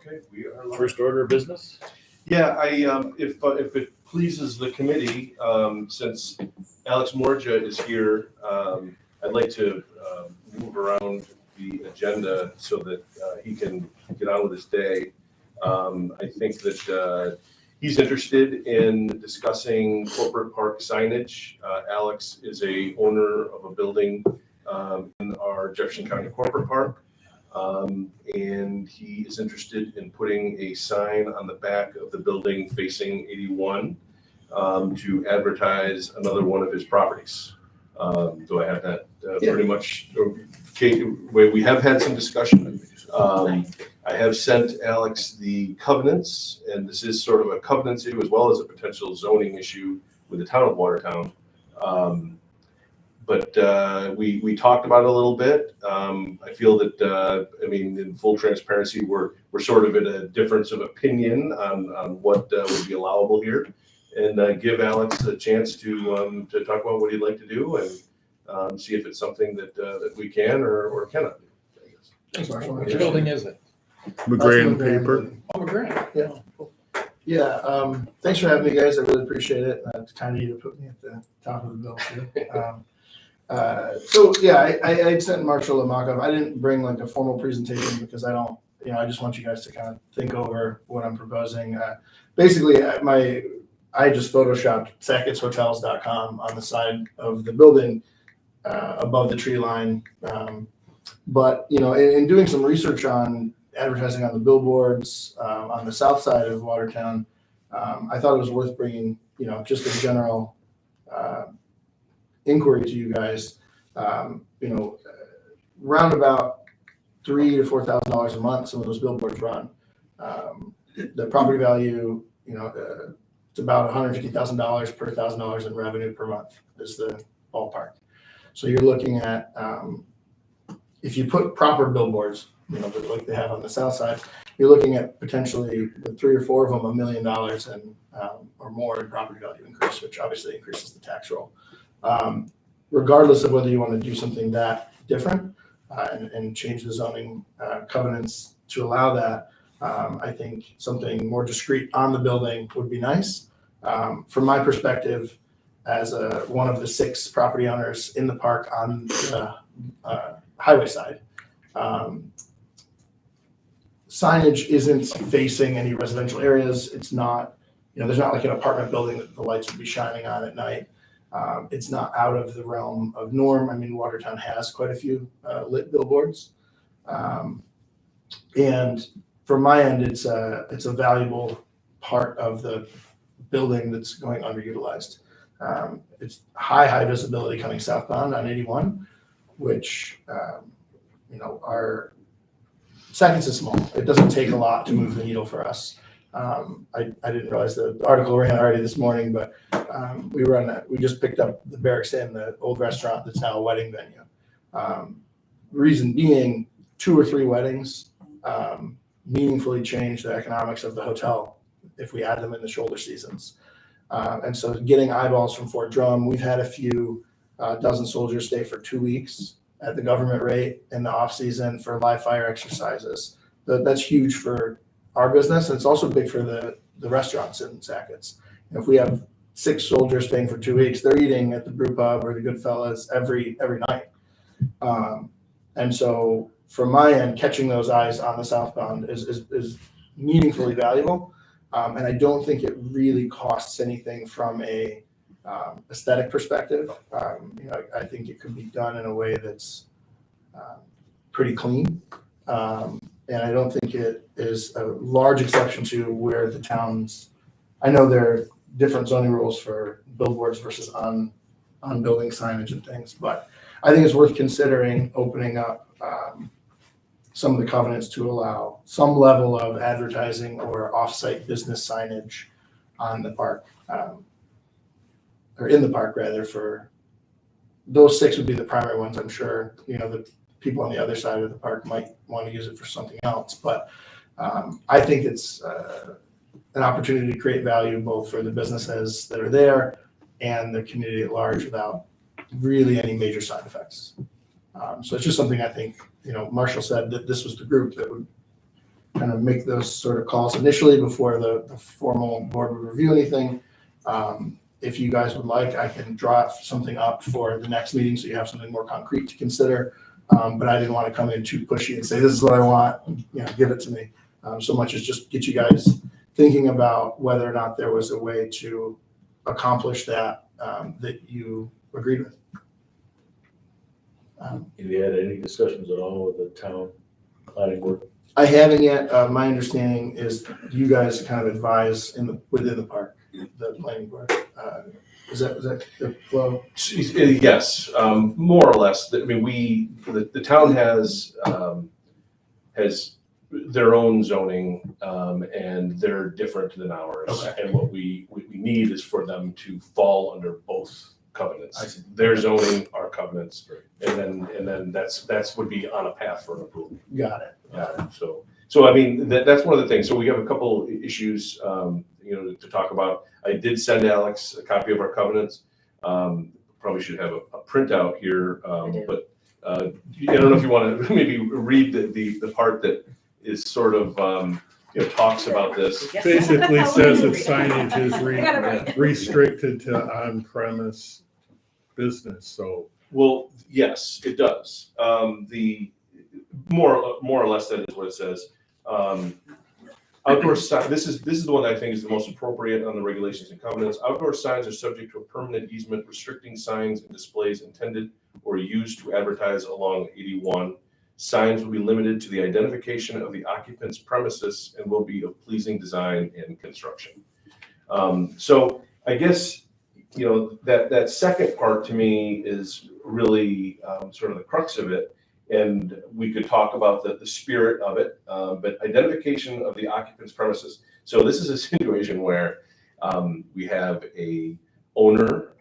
Okay, we are live. First order of business? Yeah, if it pleases the committee, since Alex Morja is here, I'd like to move around the agenda so that he can get on with his day. I think that he's interested in discussing corporate park signage. Alex is a owner of a building in our Jefferson County Corporate Park. And he is interested in putting a sign on the back of the building facing 81 to advertise another one of his properties. Do I have that pretty much? Okay, we have had some discussion. I have sent Alex the covenants, and this is sort of a covenants issue as well as a potential zoning issue with the town of Watertown. But we talked about it a little bit. I feel that, I mean, in full transparency, we're sort of at a difference of opinion on what would be allowable here. And give Alex a chance to talk about what he'd like to do and see if it's something that we can or cannot do, I guess. Thanks, Marshall. Which building is it? McGran paper. Oh, McGran. Yeah. Yeah, thanks for having me, guys. I really appreciate it. It's kind of you to put me at the top of the bill too. So yeah, I sent Marshall a mock-up. I didn't bring like a formal presentation because I don't, I just want you guys to kind of think over what I'm proposing. Basically, I just photoshopped Sackett'sHotels.com on the side of the building above the tree line. But, in doing some research on advertising on the billboards on the south side of Watertown, I thought it was worth bringing, just a general inquiry to you guys. Round about $3,000 to $4,000 a month, some of those billboards run. The property value, it's about $150,000 per $1,000 in revenue per month is the ballpark. So you're looking at, if you put proper billboards, like they have on the south side, you're looking at potentially with 3 or 4 of them, $1 million and or more in property value increase, which obviously increases the tax roll. Regardless of whether you want to do something that different and change the zoning covenants to allow that, I think something more discreet on the building would be nice. From my perspective, as one of the 6 property owners in the park on the highway side, signage isn't facing any residential areas. It's not, there's not like an apartment building that the lights would be shining on at night. It's not out of the realm of norm. I mean, Watertown has quite a few lit billboards. And from my end, it's a valuable part of the building that's going underutilized. It's high visibility coming southbound on 81, which, our Sackett's is small. It doesn't take a lot to move the needle for us. I didn't realize the article ran already this morning, but we just picked up the Barracks Inn, the old restaurant that's now a wedding venue. Reason being, 2 or 3 weddings meaningfully change the economics of the hotel if we add them in the shoulder seasons. And so getting eyeballs from Fort Drum, we've had a few dozen soldiers stay for 2 weeks at the government rate in the off season for live fire exercises. That's huge for our business. And it's also big for the restaurants in Sackett's. If we have 6 soldiers staying for 2 weeks, they're eating at the brew pub or the Goodfellas every night. And so from my end, catching those eyes on the southbound is meaningfully valuable. And I don't think it really costs anything from a aesthetic perspective. I think it could be done in a way that's pretty clean. And I don't think it is a large exception to where the towns, I know there are different zoning rules for billboards versus on building signage and things, but I think it's worth considering opening up some of the covenants to allow some level of advertising or off-site business signage on the park, or in the park rather. For those 6 would be the primary ones. I'm sure, the people on the other side of the park might want to use it for something else, but I think it's an opportunity to create value both for the businesses that are there and the community at large without really any major side effects. So it's just something I think, Marshall said that this was the group that would kind of make those sort of calls initially before the formal board would review anything. If you guys would like, I can draw something up for the next meeting so you have something more concrete to consider. But I didn't want to come in too pushy and say, this is what I want, give it to me. So much as just get you guys thinking about whether or not there was a way to accomplish that that you agreed with. Have you had any discussions at all with the town planning board? I haven't yet. My understanding is you guys kind of advise within the park, the planning board. Is that the flow? Yes, more or less. I mean, the town has their own zoning, and they're different than ours. Okay. And what we need is for them to fall under both I covenants. see. Their zoning, our covenants, and then that's would be on a path for an approval. Got it. So I mean, that's one of the things. So we have a couple issues, to talk about. I did send Alex a copy of our covenants. Probably should have a printout here, but I don't know if you want to maybe read the part that is sort of, talks about this. Basically says that signage I got it is restricted to on-premise business, so. Well, yes, it does. The more or less that is what it says. Outdoor sign. This is the one that I think is the most appropriate on the regulations and covenants. Outdoor signs are subject to a permanent easement restricting signs and displays intended or used to advertise along 81. Signs will be limited to the identification of the occupant's premises and will be of pleasing design and construction. So I guess, that second part to me is really sort of the crux of it. And we could talk about the spirit of it, but identification of the occupant's premises. So this is a situation where we have a owner,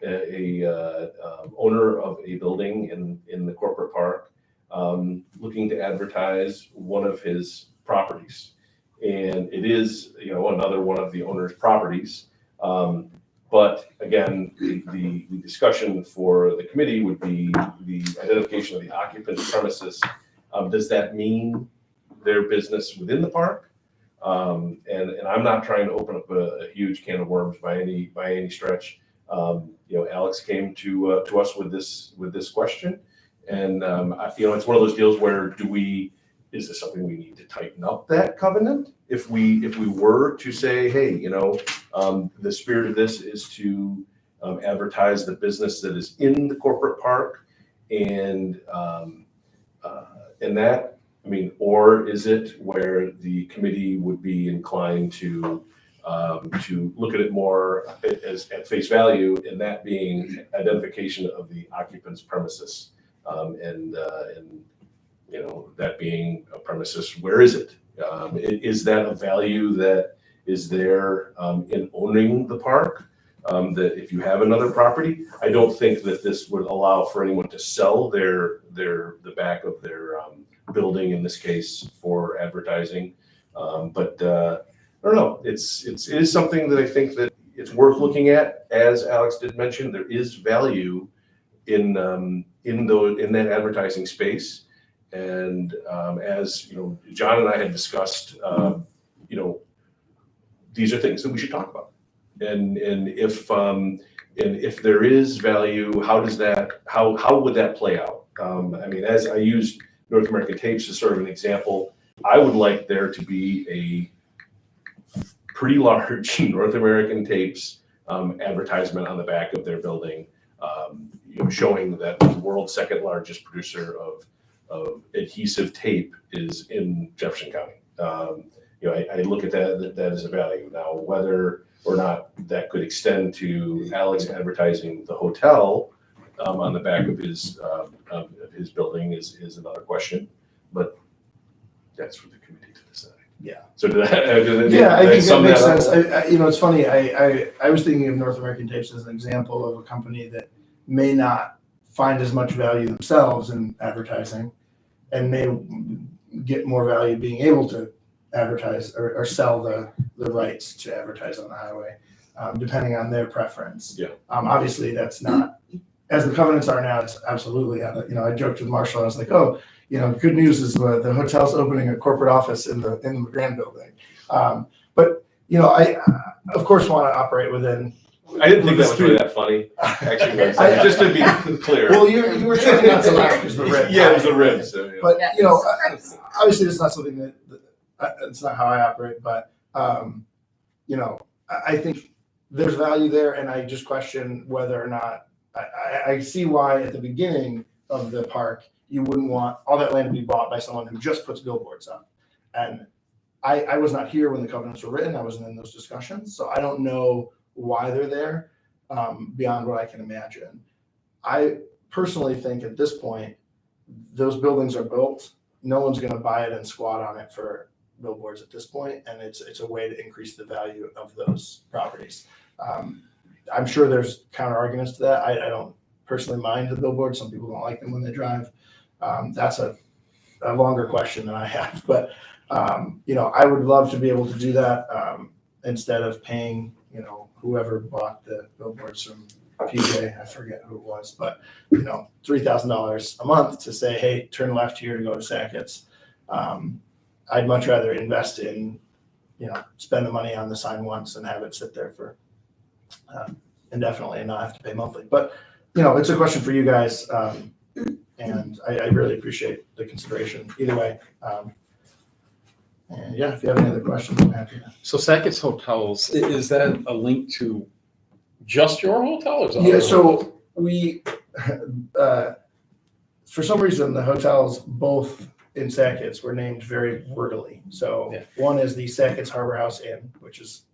owner of a building in the corporate park, looking to advertise one of his properties. And it is, another one of the owner's properties. But again, the discussion for the committee would be the identification of the occupant's premises. Does that mean their business within the park? And I'm not trying to open up a huge can of worms by any stretch. Alex came to us with this question, and it's one of those deals where is this something we need to tighten up that covenant? If we were to say, hey, the spirit of this is to advertise the business that is in the corporate park, and that, or is it where the committee would be inclined to look at it more at face value, and that being identification of the occupant's premises, and that being a premises, where is it? Is that a value that is there in owning the park? That if you have another property, I don't think that this would allow for anyone to sell the back of their building in this case for advertising. But I don't know. It is something that I think that it's worth looking at. As Alex did mention, there is value in that advertising space. And as John and I had discussed, these are things that we should talk about. And if there is value, how would that play out? As I used North American Tapes as sort of an example, I would like there to be a pretty large North American Tapes advertisement on the back of their building, showing that the world's second largest producer of adhesive tape is in Jefferson County. I look at that as a value. Now, whether or not that could extend to Alex advertising the hotel on the back of his building is another question, but that's for the committee to decide. Yeah. So I think that makes sense. It's funny. I was thinking of North American Tapes as an example of a company that may not find as much value themselves in advertising, and may get more value being able to advertise or sell the rights to advertise on the highway, depending on their preference. Yeah. Obviously, that's not, as the covenants are now, it's absolutely, I joked with Marshall, I was like, oh, good news is the hotel's opening a corporate office in the Grand building. But I of course want to operate within. I didn't think that was really that funny. Actually, just to be clear. Well, you were trying not to laugh because the rib. Yeah, it was a rib. So, yeah. But obviously, it's not something that it's not how I operate. But I think there's value there, and I just question whether or not I see why at the beginning of the park you wouldn't want all that land to be bought by someone who just puts billboards up. And I was not here when the covenants were written. I wasn't in those discussions, so I don't know why they're there beyond what I can imagine. I personally think at this point, those buildings are built. No one's going to buy it and squat on it for billboards at this point, and it's a way to increase the value of those properties. I'm sure there's counter arguments to that. I don't personally mind the billboards. Some people don't like them when they drive. That's a longer question than I have, but I would love to be able to do that instead of paying whoever bought the billboards from PJ, I forget who it was, but $3,000 a month to say, hey, turn left here to go to Sackett's. I'd much rather invest in, spend the money on the sign once and have it sit there for indefinitely and not have to pay monthly. But it's a question for you guys, and I really appreciate the consideration either way. And yeah, if you have any other questions, I'm happy to. So Sackett's Hotels, is that a link to just your hotel or something? Yeah, so we, for some reason, the hotels both in Sackett's were named very wordily. So one is the Sackett's Harbor House Inn, which is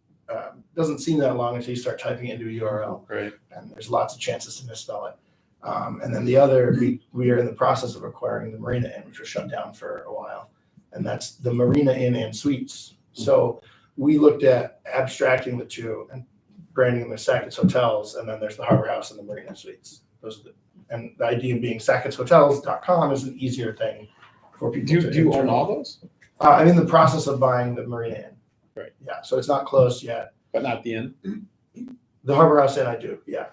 doesn't seem that long until you start typing it into a URL. Right. And there's lots of chances to misspell it. And then the other, we are in the process of acquiring the Marina Inn, which was shut down for a while. And that's the Marina Inn and Suites. So we looked at abstracting the two and branding them as Sackett's Hotels, and then there's the Harbor House and the Marina Suites. And the idea being Sackett'sHotels.com is an easier thing for people to Do you own all those? I'm in the process of buying the Marina Inn. Right. Yeah, so it's not closed yet. But not the inn? The Harbor House Inn I do, yeah.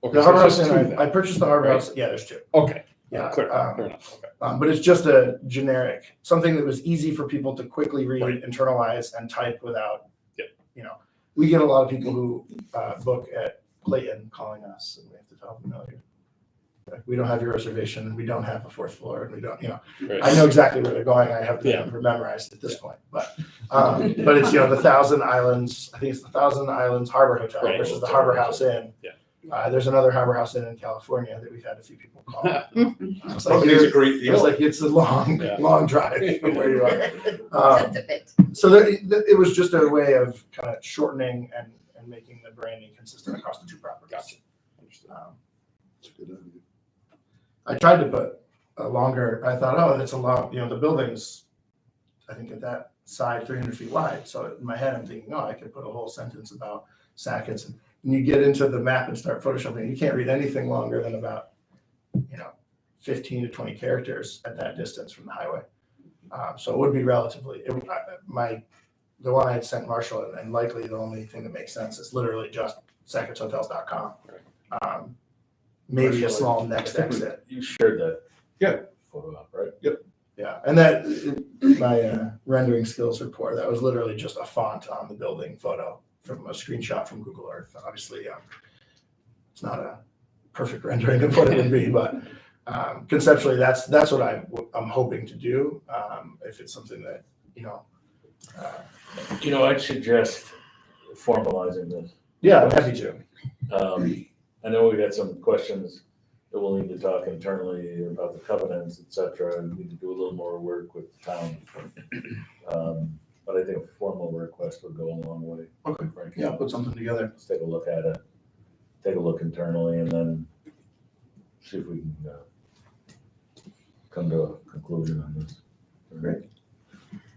Okay, The so Harbor there's House two Inn, then. I purchased the Harbor Right. House, yeah, there's two. Okay, Yeah, clear enough. Okay. but it's just a generic, something that was easy for people to quickly read, Right. internalize, and type without, Yep. We get a lot of people who book at Clayton calling us, and we have to tell them, no, we don't have your reservation, and we don't have a fourth floor, and we don't, Right. I know exactly where they're going. I have the number memorized at this point, but it's the Thousand Islands. I think it's the Thousand Islands Harbor Hotel versus the Harbor House Inn. Yeah. There's another Harbor House Inn in California that we've had a few people call. It's Oh, like, these are great it's deals. like it's a long, Yeah. long drive from where you are. Just a bit. So it was just a way of kind of shortening and making the branding consistent across the two properties. Gotcha. Understood. That's a good idea. I tried to put a longer, I thought, oh, that's a long, the building's, I think at that side, 300 feet wide. So in my head, I'm thinking, I could put a whole sentence about Sackett's. And you get into the map and start photoshopping, you can't read anything longer than about, 15 to 20 characters at that distance from the highway. So it would be relatively, the one I had sent Marshall, and likely the only thing that makes sense is literally just Sackett'sHotels.com. Maybe a small next exit. You shared that. Yeah. Photo op, right? Yeah, and my rendering skills are poor. That was literally just a font on the building photo from a screenshot from Google Earth. Obviously, it's not a perfect rendering of what it would be, but conceptually, that's what I'm hoping to do. If it's something that I'd suggest formalizing this. yeah, I'm happy to. I know we got some questions that we'll need to talk internally about the covenants, et cetera, and we need to do a little more work with the town. But I think a formal request would go a long way. Okay. Frankly. Yeah, I'll put something together. Let's take a look at it, take a look internally, and then see if we can come to a conclusion on this. Great.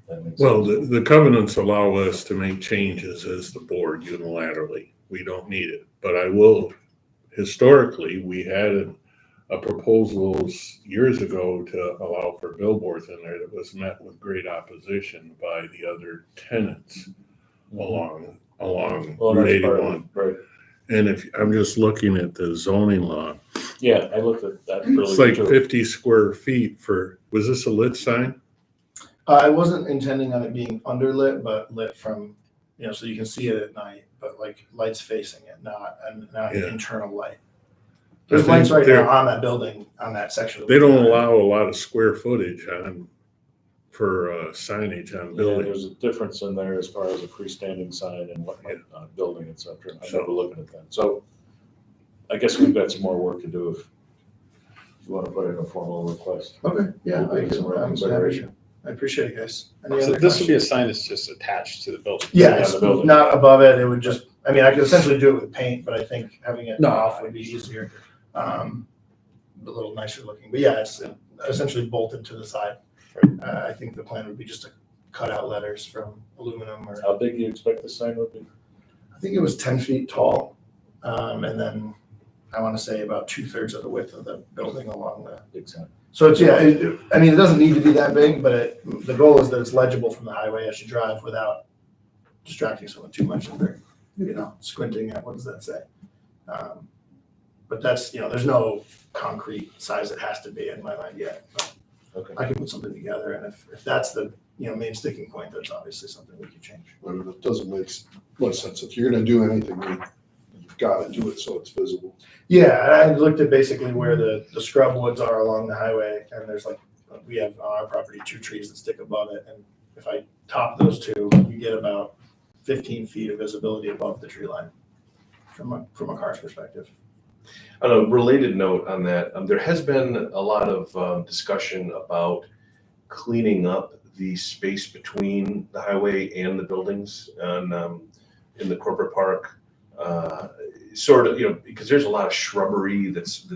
That makes Well, sense. the covenants allow us to make changes as the board unilaterally. We don't need it, but I will, historically, we had a proposal years ago to allow for billboards in there that was met with great opposition by the other tenants along Well, Route that's part of 81. it, right. And if I'm just looking at the zoning law, Yeah, I looked at that It's earlier like too. 50 square feet for, was this a lit sign? I wasn't intending on it being underlit, but lit from, so you can see it at night, but like lights facing it, not an Yeah. internal light. I There's think lights right they're- now on that building, on that section. They don't allow a lot of square footage for signage on Yeah, buildings. there's a difference in there as far as a freestanding sign and what might, building, et cetera. I remember looking at that. So I guess we've got some more work to do if you want to put in a formal request. Okay, yeah, We'll give it some more consideration. I appreciate it, guys. Any So other this would be a questions? sign that's just attached to the building. Yeah, on it's the building. not above it, it would just, I mean, I could essentially do it with paint, but I think having it No. off would be easier. A little nicer looking, but yeah, it's essentially bolted to the side. I think the plan would be just to cut out letters from aluminum or, How big do you expect the sign would be? I think it was 10 feet tall. And then I want to say about 2/3 of the width of the building along the, Big sign. so it's, yeah, I mean, it doesn't need to be that big, but the goal is that it's legible from the highway as you drive without distracting someone too much and they're, squinting at, what does that say? But that's, there's no concrete size it has to be in my mind yet. But Okay. I can put something together, and if that's the, main sticking point, that's obviously something we can change. But it doesn't make much sense. If you're gonna do anything, you've gotta do it so it's visible. Yeah, and I looked at basically where the scrub woods are along the highway, and there's we have on our property 2 trees that stick above it, and if I top those 2, you get about 15 feet of visibility above the tree line from a car's perspective. On a related note on that, there has been a lot of discussion about cleaning up the space between the highway and the buildings and in the corporate park. Sort of, because there's a lot of shrubbery that's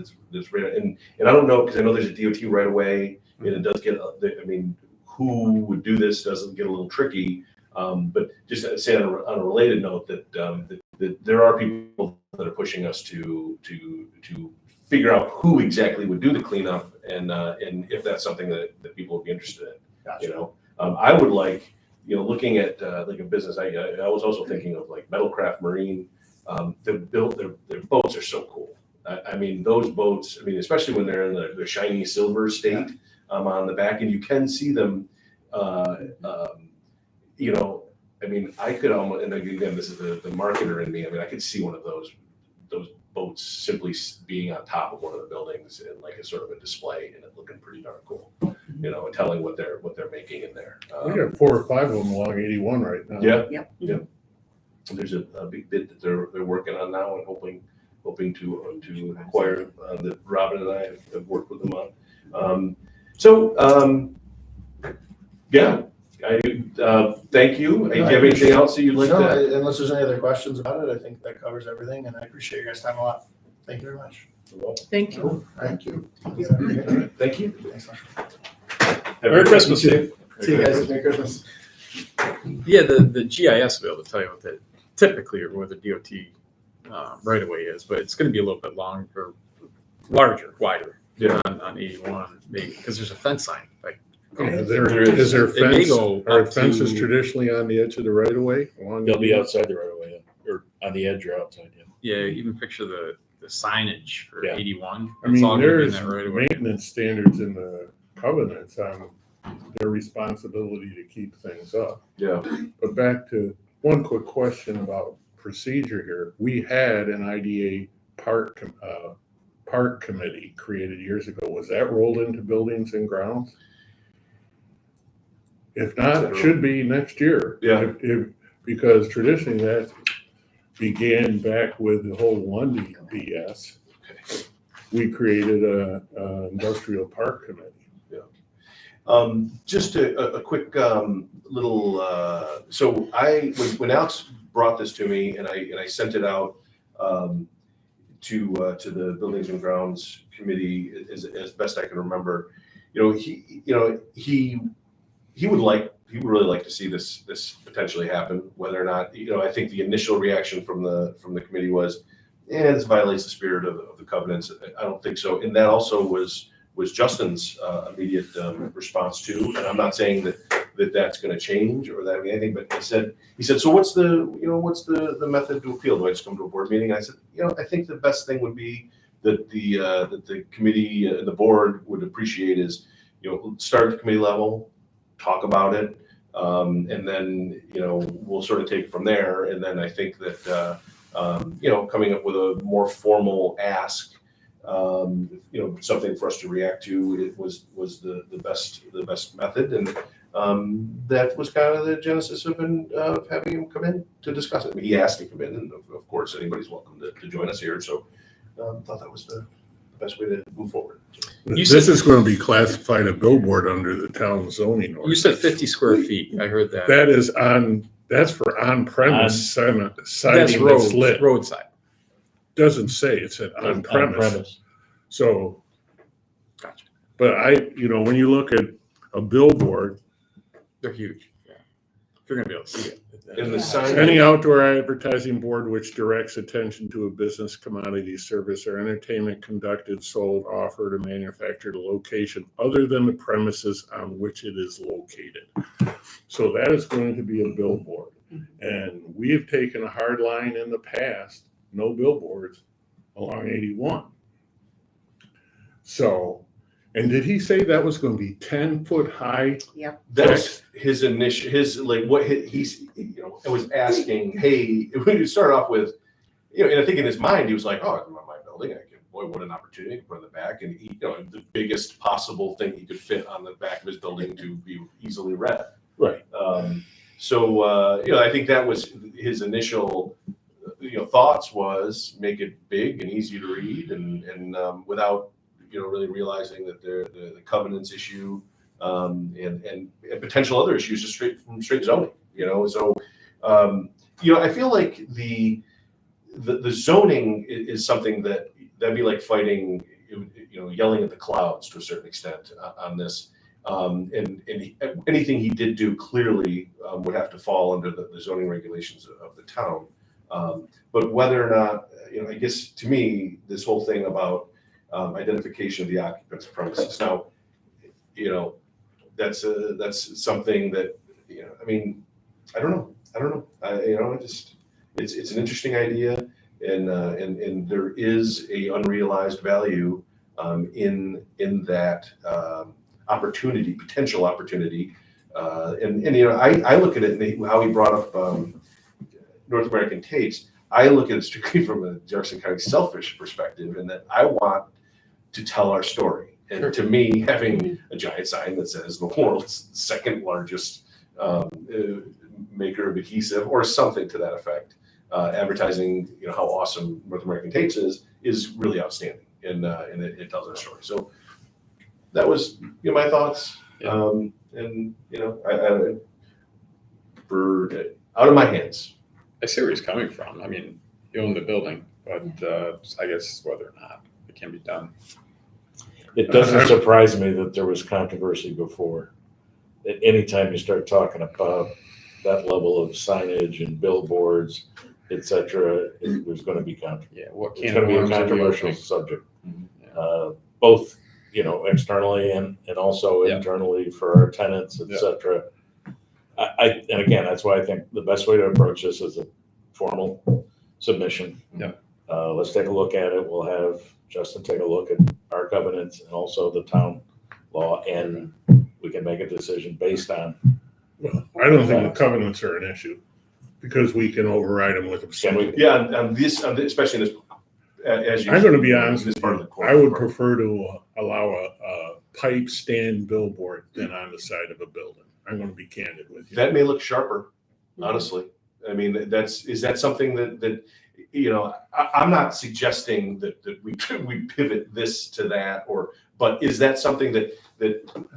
right, and I don't know, because I know there's a DOT right away, and it does get, I mean, who would do this doesn't get a little tricky. But just to say on a related note that there are people that are pushing us to figure out who exactly would do the cleanup and if that's something that people would be interested in. Gotcha. I would like, looking at like a business. I was also thinking of like Metalcraft Marine. Their boats are so cool. I mean, those boats. I mean, especially when they're in the shiny silver state on the back, and you can see them. I mean, I could almost, and again, this is the marketer in me. I mean, I could see one of those boats simply being on top of one of the buildings in like a sort of a display, and it looking pretty darn cool. And telling what they're making in there. We got 4 or 5 of them along 81 right now. Yeah. Yep. There's a big bid that they're working on now and hoping to acquire that Robin and I have worked with them on. Yeah. Thank you. Do you have anything else that you'd like No, to? unless there's any other questions about it, I think that covers everything, and I appreciate your guys' time a lot. Thank you very much. Thank you. Thank you. Thank you. Thanks much. Merry Christmas. See you guys. Merry Christmas. Yeah, the GIS will be able to tell you what the typically or where the DOT right of way is, but it's going to be a little bit longer, wider on 81, maybe because there's a fence line. Like, Is there It may fence, go are up fences to- traditionally on the edge of the right of way? They'll be outside the right of way, or on the edge or outside. Yeah. yeah, even picture the signage for Yeah. 81. I mean, all gonna be in there's that right of way. maintenance standards in the covenants on their responsibility to keep things up. Yeah. But back to one quick question about procedure here. We had an IDA park committee created years ago. Was that rolled into buildings and grounds? If not, it should be next year. Yeah. Because traditionally that began back with the whole Lundy BS. Okay. We created a industrial park committee. Just a quick little. So when Alex brought this to me and I sent it out to the Buildings and Grounds Committee as best I can remember. He would really like to see this potentially happen. Whether or not, I think the initial reaction from the committee was, this violates the spirit of the covenants. I don't think so. And that also was Justin's immediate response too. And I'm not saying that that's going to change or that anything, but he said, so what's the method to appeal? Do I just come to a board meeting? I said, I think the best thing would be that the committee and the board would appreciate is, start at the committee level, talk about it, and then, we'll sort of take it from there. And then I think that, coming up with a more formal ask, something for us to react to, it was the best method. And that was kind of the genesis of having him come in to discuss it. I mean, he asked to come in, and of course, anybody's welcome to join us here. So thought that was the best way to move forward. This is going to be classified a billboard under the town zoning ordinance. You said 50 square feet. I heard that. That's for on-premise signing That's that's lit. roadside. Doesn't say, it said on-premise. So, Gotcha. but when you look at a billboard, They're huge. Yeah. If you're gonna be able to see it. In the sign, any outdoor advertising board which directs attention to a business, commodity, service, or entertainment conducted, sold, offered, or manufactured a location other than the premises on which it is located. So that is going to be a billboard. And we have taken a hard line in the past, no billboards along 81. So, and did he say that was going to be 10-foot high? that's his what he's, was asking, hey, when you start off with, and I think in his mind, he was like, oh, I'm on my building. Boy, what an opportunity to put in the back. And he, the biggest possible thing he could fit on the back of his building to be easily read. Right. I think that was his initial, thoughts was make it big and easy to read and without, really realizing that the covenants issue and potential other issues just straight zoning, So, I feel like the zoning is something that'd be like fighting, yelling at the clouds to a certain extent on this. Anything he did do clearly would have to fall under the zoning regulations of the town. But whether or not, I guess to me, this whole thing about identification of the occupants of premises. Now, that's something that, I don't know. It's an interesting idea, and there is a unrealized value in that potential opportunity. I look at it and how he brought up North American Tapes. I look at it strictly from a Jefferson County selfish perspective, and that I want to tell our story. And to me, having a giant sign that says the world's second largest maker of adhesive or something to that effect, advertising, how awesome North American Tapes is really outstanding, and it tells our story. So that was my thoughts. Yeah. I for out of my hands. I see where he's coming from. I mean, you own the building, but I guess whether or not it can be done. It doesn't surprise me that there was controversy before. At any time you start talking about that level of signage and billboards, et cetera, there's going to be controversy. Yeah, what It's can going to be a of worms are we controversial opening? subject, Yeah. both externally and also Yeah. internally for our tenants, et Yeah. cetera. And again, that's why I think the best way to approach this is a formal submission. Yeah. Let's take a look at it. We'll have Justin take a look at our covenants and also the town law, and we can make a decision based on. Well, I don't think the covenants are an issue because we can override them with a Can we? Yeah, on this, especially in this, as you. I'm going to be honest this with part of you. the court. I would prefer to allow a pipe stand billboard than on the side of a building. I'm going to be candid with you. That may look sharper, honestly. I mean, is that something that I'm not suggesting that we pivot this to that, but is that something that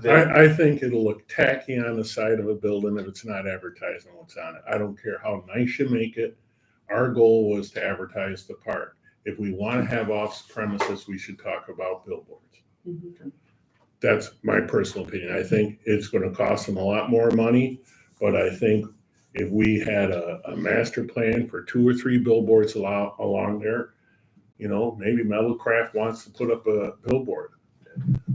I think it'll look tacky on the side of a building if it's not advertising what's on it. I don't care how nice you make it. Our goal was to advertise the park. If we want to have off premises, we should talk about billboards. Mm-hmm. That's my personal opinion. I think it's going to cost them a lot more money, but I think if we had a master plan for 2 or 3 billboards along there, maybe Metalcraft wants to put up a billboard.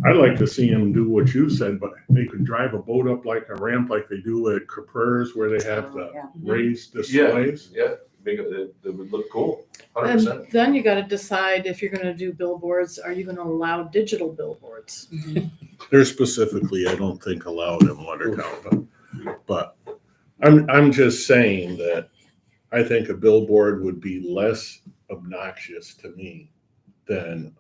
I'd like to see them do what you said, but they could drive a boat up like a ramp like they do at Capers where they have the raised displays. Yeah. that would look cool, 100%. And then you gotta decide if you're gonna do billboards, are you gonna allow digital billboards? They're specifically, I don't think, allowed in Watertown, but I'm just saying that I think a billboard would be less obnoxious to me than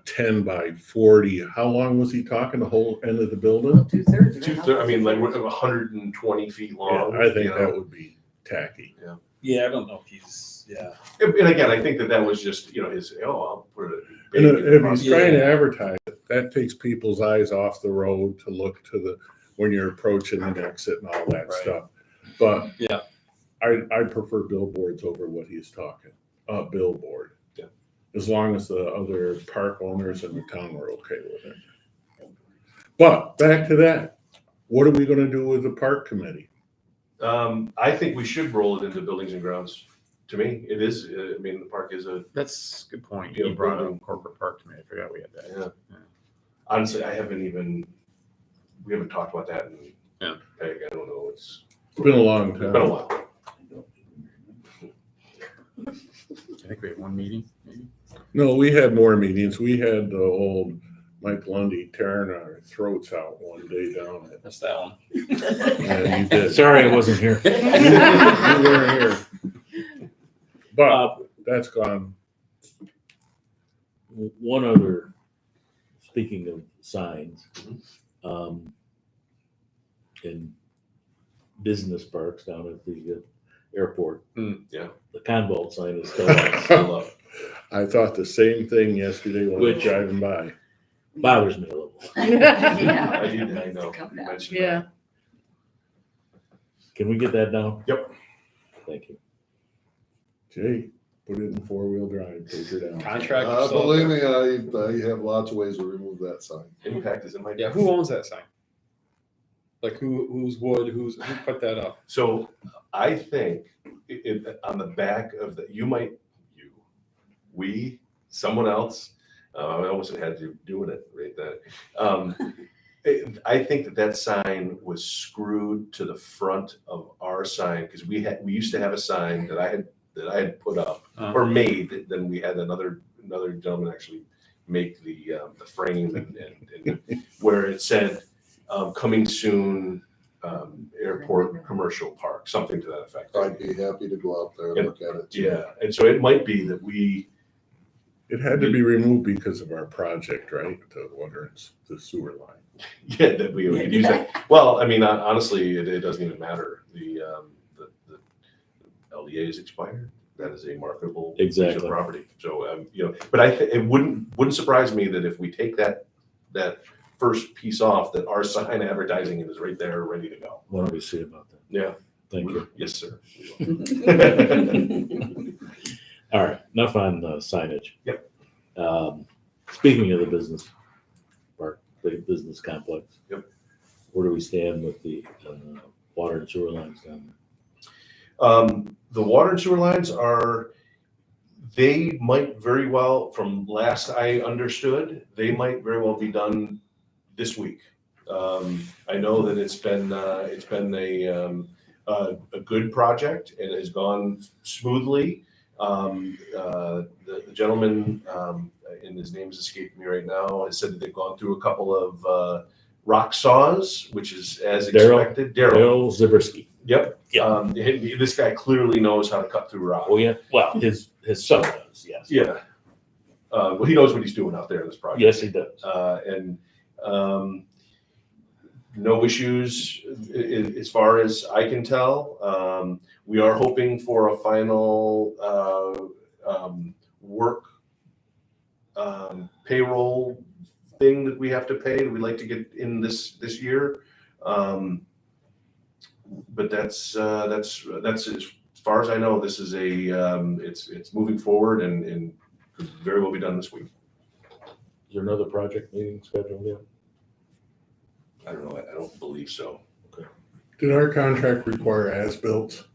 10 by 40. How long was he talking? The whole end of the building? 2/3. I mean, like we're 120 feet Yeah, long. I think you know? that would be tacky. Yeah, I don't know if he's, And again, I think that was just, his, I'll put it. And if he's trying to advertise it, that takes people's eyes off the road to look to when you're approaching an exit and all that Right. stuff. But Yeah. I prefer billboards over what he's talking. Billboard. Yeah. As long as the other park owners in the town were okay with it. But back to that, what are we gonna do with the park committee? I think we should roll it into buildings and grounds. To me, it is, the park is that's a good point. Yeah, You brought building. up corporate park to me. I forgot we had that. honestly, we haven't talked about that in, Yeah. I don't know, it's It's been a long been a time. while. I think we had one meeting, maybe. No, we had more meetings. We had the old Mike Lundy tearing our throats out one day down at, That's that one. yeah, you did. Sorry, I wasn't here. You weren't here. But that's gone. One other, speaking of signs, in business parks down at the airport, Yeah. the Convolt sign is still up. Still up. I thought the same thing yesterday when I was Which- driving by. Bothers me a little. I Yeah. know. Come You down. mentioned Yeah. that. Can we get that down? Yep. Thank you. Jay, put it in four-wheel drive, take her down. Contractor. still up Believe there. me, I have lots of ways to remove that sign. Impact is in my. Yeah, who owns that sign? Like who's wood, who put that up? So I think on the back of someone else, I almost had you doing it right then. I think that sign was screwed to the front of our sign because we used to have a sign that I had put up or made. Then we had another gentleman actually make the frame and where it said coming soon, airport commercial park, something to that effect. I'd be happy to go out there and look at it. too. Yeah, and so it might be that It had to be removed because of our project, right? The sewer line. that we could use that. Well, honestly, it doesn't even matter. The LDA is expired. That is a marketable piece of Exactly. property. So, but it wouldn't surprise me that if we take that first piece off, that our sign advertising is right there, ready to go. What do we see about that? Yeah. Thank you. Yes, sir. All right, enough on signage. Yep. Speaking of the business park, the business complex. Yep. Where do we stand with the water and sewer lines down there? The water and sewer lines they might very well, from last I understood, they might very well be done this week. I know that it's been a good project and has gone smoothly. The gentleman, and his name is escaping me right now, has said that they've gone through a couple of rock saws, which is as Daryl? expected. Bill Zabriskie. Yep. Yeah. This guy clearly knows how to cut through rock. Oh, yeah, well, his son does, yes. Yeah. Well, he knows what he's doing out there in this project. Yes, he does. And no issues as far as I can tell. We are hoping for a final work payroll thing that we have to pay that we'd like to get in this year. But that's as far as I know. This is it's moving forward and could very well be done this week. Is there another project meeting scheduled yet? I don't know. I don't believe so. Did our contract require as-built?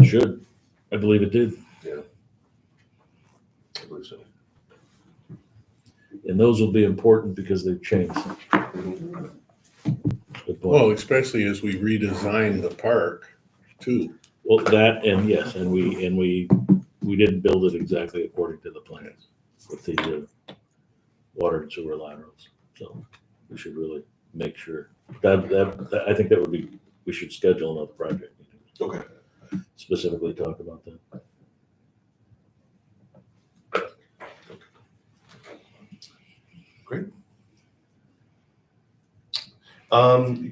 Should. I believe it did. I believe so. And those will be important because they've changed. Good point. Well, especially as we redesign the park too. Well, that, and yes, and we didn't build it exactly according to the plans with the water and sewer laterals. So we should really make sure that I think that would be, we should schedule another project meeting. Okay. Specifically talk about that.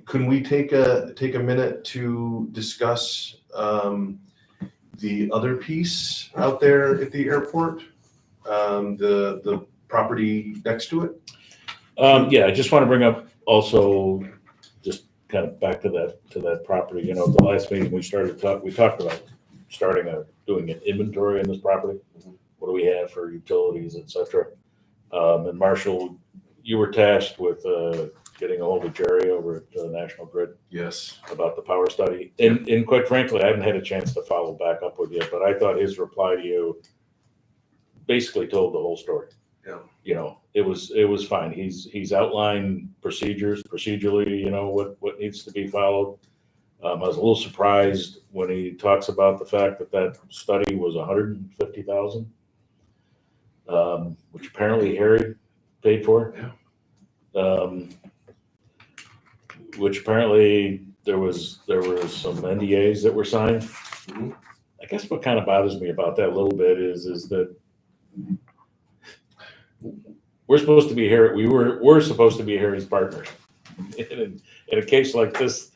Can we take a minute to discuss the other piece out there at the airport? The property next to it? Yeah, I just want to bring up also, just kind of back to that property, you know, the last meeting we talked about doing an inventory in this property. What do we have for utilities, et cetera? And Marshall, you were tasked with getting a hold of Jerry over at National Grid Yes. about the power study. And quite frankly, I haven't had a chance to follow back up with you, but I thought his reply to you basically told the whole story. Yeah. You know, it was fine. He's outlined procedurally, you know, what needs to be followed. I was a little surprised when he talks about the fact that study was $150,000, which apparently Harry paid for. Yeah. Which apparently there were some NDAs that were signed. Mhm. I guess what kind of bothers me about that a little bit is that we're supposed to be Harry. We're supposed to be Harry's partners. In a case like this,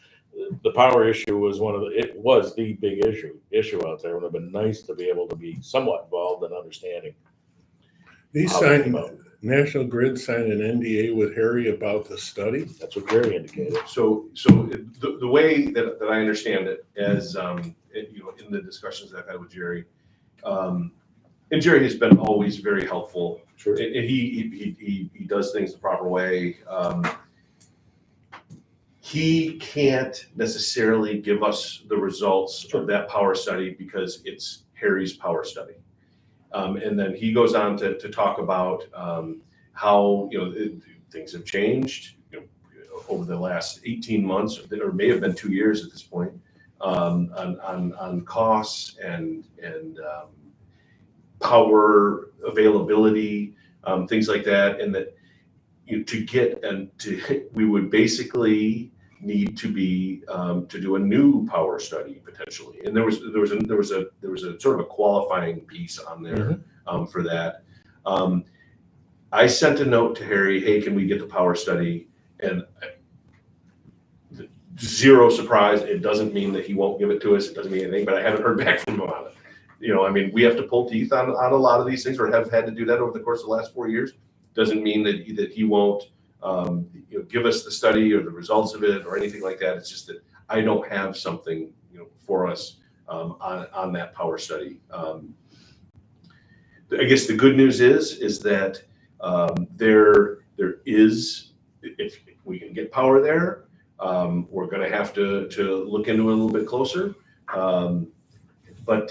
the power issue was it was the big issue out there. It would have been nice to be able to be somewhat involved in understanding. National Grid signed an NDA with Harry about the study. That's what Jerry indicated. So the way that I understand it, as you know, in the discussions that I've had with Jerry, and Jerry has been always very helpful. Sure. And he does things the proper way. He can't necessarily give us the results of that power study because it's Harry's power study. And then he goes on to talk about how, you know, things have changed, you know, over the last 18 months, or may have been 2 years at this point, on costs and power availability, things like that, and that we would basically need to be to do a new power study potentially, and there was a sort of a qualifying piece on there for that. I sent a note to Harry, hey, can we get the power study? And zero surprise, it doesn't mean that he won't give it to us. It doesn't mean anything, but I haven't heard back from him on it. You know, I mean, we have to pull teeth on a lot of these things, or have had to do that over the course of the last 4 years. Doesn't mean that he won't you know, give us the study or the results of it or anything like that. It's just that I don't have something, you know, for us on that power study. I guess the good news is that there is, if we can get power there, we're going to have to look into it a little bit closer. But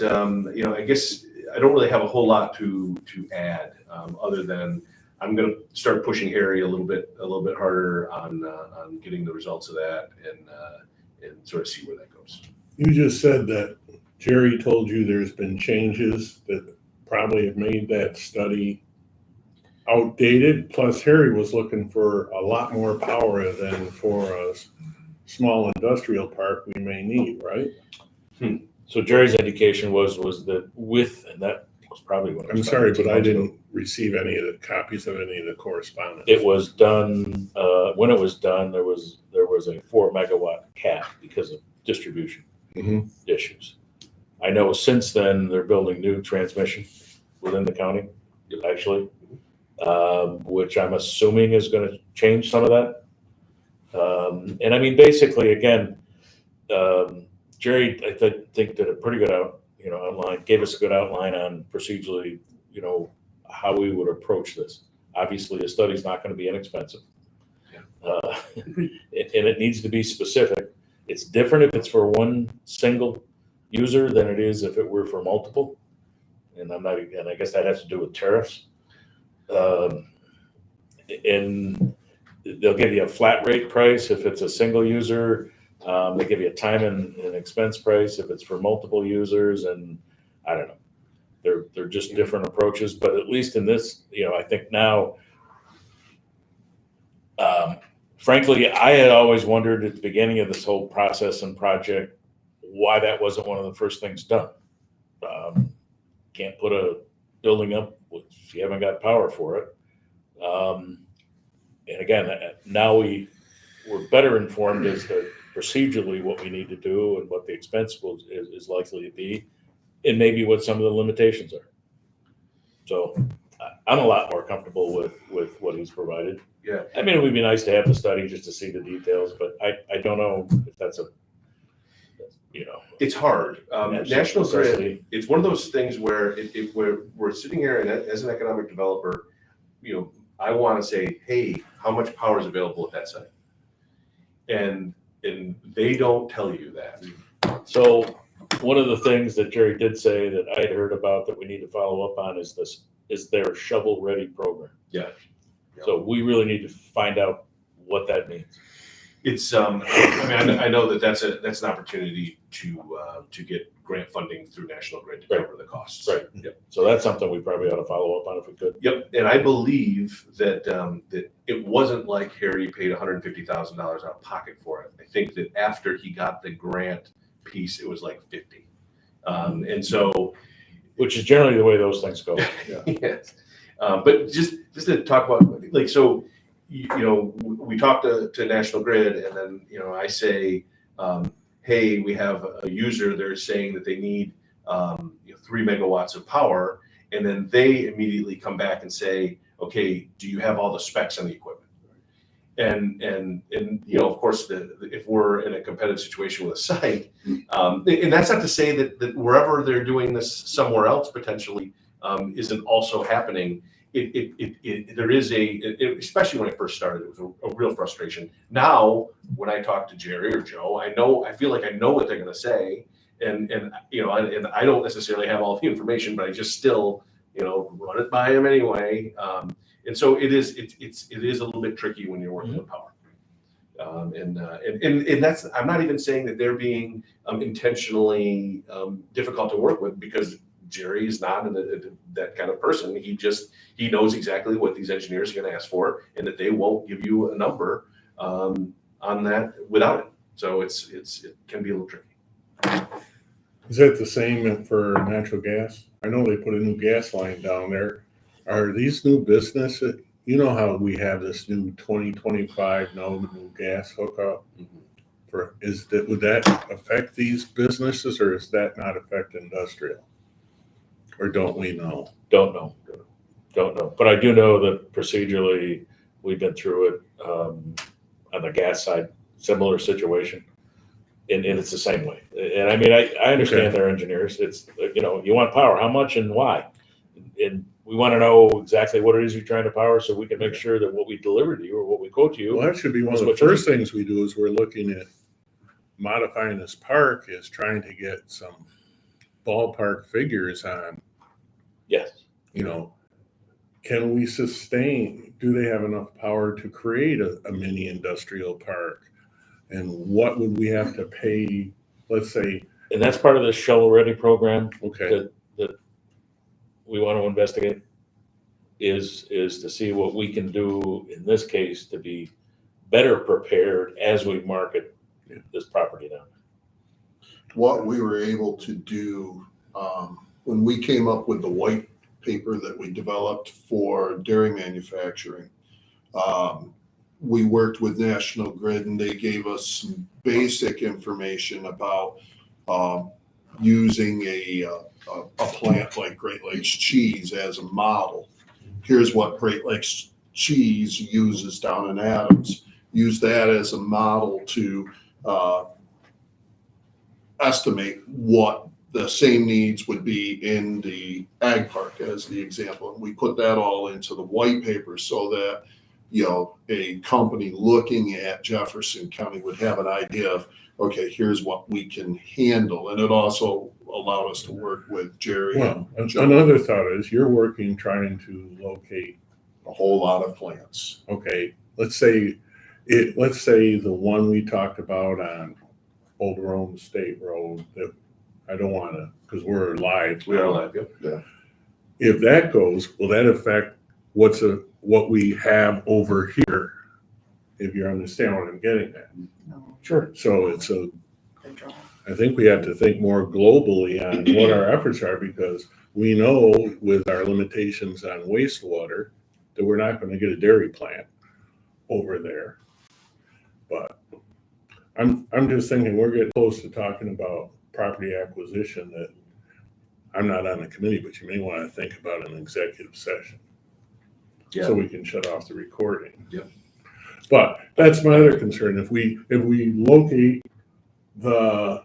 you know, I guess I don't really have a whole lot to add other than I'm going to start pushing Harry a little bit harder on getting the results of that and sort of see where that goes. You just said that Jerry told you there's been changes that probably have made that study outdated. Plus, Harry was looking for a lot more power than for a small industrial park we may need, right? So Jerry's indication was that and that was probably what I'm sorry, but I didn't receive any of the copies of any of the correspondence. It was done, when it was done, there was a 4 megawatt cap because of distribution issues. I know since then they're building new transmission within the county, actually, which I'm assuming is going to change some of that. And I mean, basically, again, Jerry, I think did a pretty good outline, gave us a good outline on procedurally, you know, how we would approach this. Obviously, a study's not going to be inexpensive. And it needs to be specific. It's different if it's for one single user than it is if it were for multiple. And I guess that has to do with tariffs. And they'll give you a flat rate price if it's a single user. They give you a time and expense price if it's for multiple users, and I don't know. They're just different approaches, but at least in this, I think now, frankly, I had always wondered at the beginning of this whole process and project why that wasn't one of the first things done. Can't put a building up if you haven't got power for it. And again, now we're better informed as to procedurally what we need to do and what the expense is likely to be, and maybe what some of the limitations are. So I'm a lot more comfortable with what he's provided. Yeah. I mean, it would be nice to have the study just to see the details, but I don't know if that's It's hard. National Grid, necessity. it's one of those things where if we're sitting here and as an economic developer, I want to say, hey, how much power is available at that site? And they don't tell you that. So one of the things that Jerry did say that I had heard about that we need to follow up on is their shovel-ready program. Yeah. So we really need to find out what that means. It's I know that's an opportunity to get grant funding through National Grid to cover the costs. Right. Yep. So that's something we probably ought to follow up on if we could. Yep. And I believe that that it wasn't like Harry paid $150,000 out of pocket for it. I think that after he got the grant piece, it was like 50. And so, Which is generally the way those things go. yes. But just to talk about so. We talk to National Grid, and then I say, hey, we have a user. They're saying that they need 3 megawatts of power, and then they immediately come back and say, okay, do you have all the specs on the equipment? And of course, if we're in a competitive situation with a site, and that's not to say that wherever they're doing this somewhere else potentially isn't also happening. There is especially when I first started, it was a real frustration. Now, when I talk to Jerry or Joe, I feel like I know what they're going to say, and I don't necessarily have all the information, but I just still run it by them anyway. And so it is a little bit tricky when you're working with power. And that's, I'm not even saying that they're being intentionally difficult to work with, because Jerry is not that kind of person. He knows exactly what these engineers are going to ask for, and that they won't give you a number on that without it. So it can be a little tricky. Is that the same for natural gas? I know they put a new gas line down there. Are these new businesses, how we have this new 2025 no new gas hookup? Would that affect these businesses, or does that not affect industrial? Or don't we know? Don't know. But I do know that procedurally, we've been through it on the gas side, similar situation. And it's the same way. And I mean, I understand their engineers. It's, you want power, how much and why? And we want to know exactly what it is you're trying to power, so we can make sure that what we deliver to you or what we quote to you. Well, that should be one of the first things we do, is we're looking at modifying this park, is trying to get some ballpark figures on, Yes. Can we sustain, do they have enough power to create a mini industrial park? And what would we have to pay, let's say? And that's part of the shovel-ready program. Okay. That we want to investigate is to see what we can do in this case to be better prepared as we market this property now. What we were able to do when we came up with the white paper that we developed for dairy manufacturing, we worked with National Grid, and they gave us some basic information about using a plant like Great Lakes Cheese as a model. Here's what Great Lakes Cheese uses down in Adams. Use that as a model to estimate what the same needs would be in the ag park, as the example. And we put that all into the white paper so that a company looking at Jefferson County would have an idea of, okay, here's what we can handle. And it also allowed us to work with Jerry. Well, another thought is, you're working trying to locate a whole lot of plants. Okay, let's say the one we talked about on Old Rome State Road that I don't wanna, cause we're live. We are live, yep. If that goes, will that affect what we have over here? If you understand what I'm getting at. No, Sure. So it's a, good draw. I think we have to think more globally on what our efforts are, because we know with our limitations on wastewater that we're not gonna get a dairy plant over there. But I'm just thinking we're getting close to talking about property acquisition that I'm not on the committee, but you may wanna think about an executive session. Yeah. So we can shut off the recording. Yep. But that's my other concern. If we locate the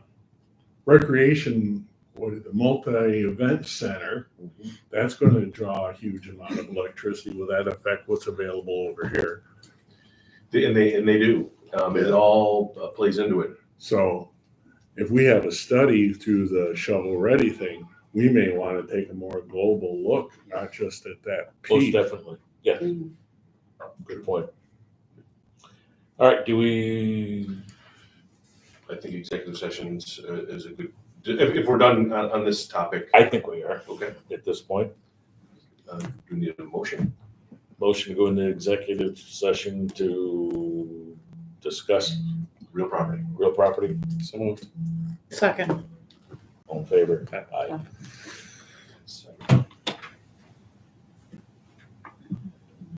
recreation, the multi-event center, that's gonna draw a huge amount of electricity. Will that affect what's available over here? And they do. It all plays into it. So if we have a study through the shovel-ready thing, we may wanna take a more global look, not just at that Most piece. definitely, yeah. Good point. All right, do we, I think executive sessions is a good, if we're done on this topic, I think we are okay, at this point. we need a motion. Motion to go into executive session to discuss Real property. real property. So moved. Second. All in favor? Aye.